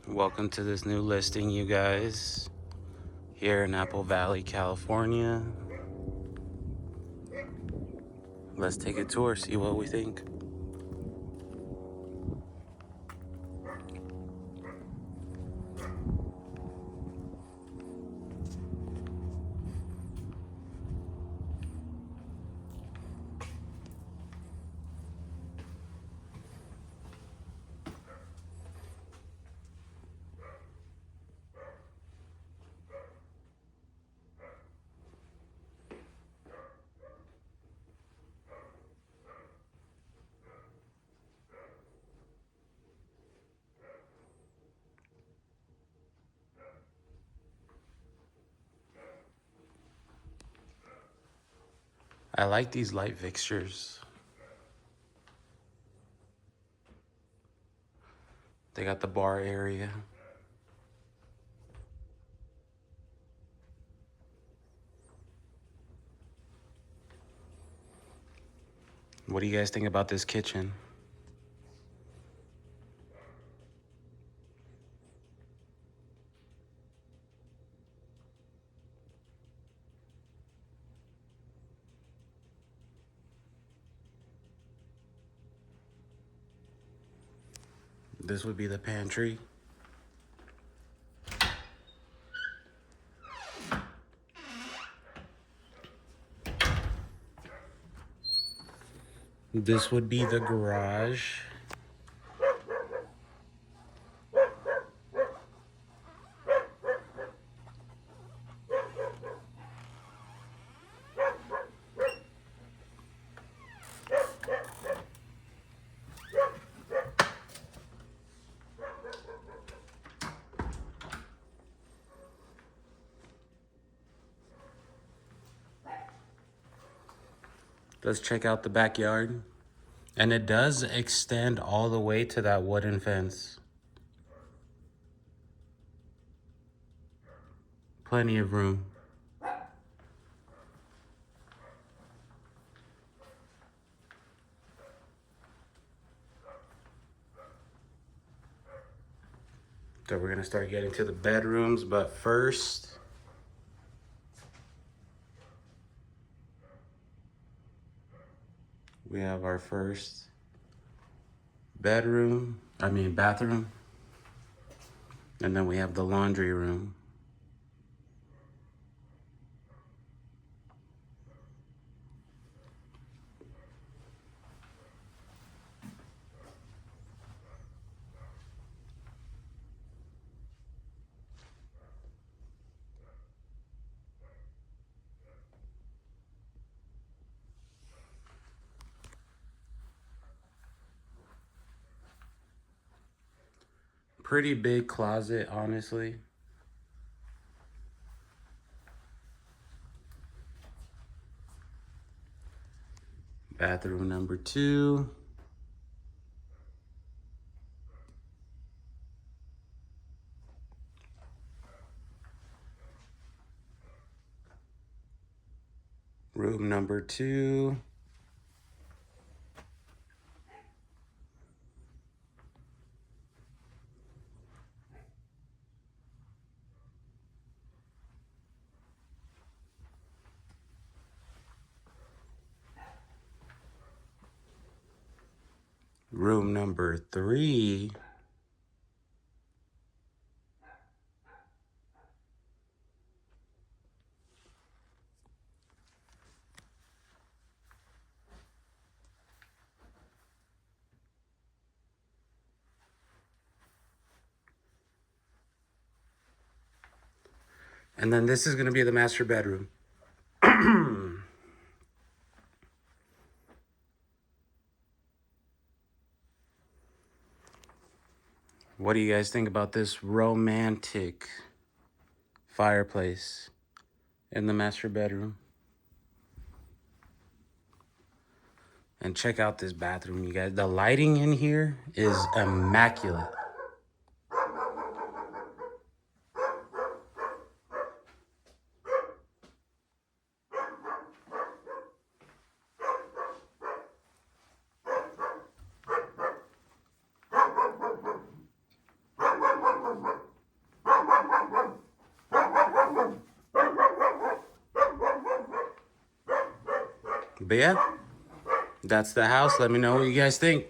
Welcome to this new listing, you guys, here in Apple Valley, California. Let's take a tour, see what we think. I like these light fixtures. They got the bar area. What do you guys think about this kitchen? This would be the pantry. This would be the garage. Let's check out the backyard. And it does extend all the way to that wooden fence. Plenty of room. So we're gonna start getting to the bedrooms, but first, we have our first bathroom. And then we have the laundry room. Pretty big closet, honestly. Bathroom number 2. Room number 2. Room number 3. And then this is gonna be the master bedroom. What do you guys think about this romantic fireplace in the master bedroom? And check out this bathroom, you guys. The lighting in here is immaculate. But yeah, that's the house. Let me know what you guys think.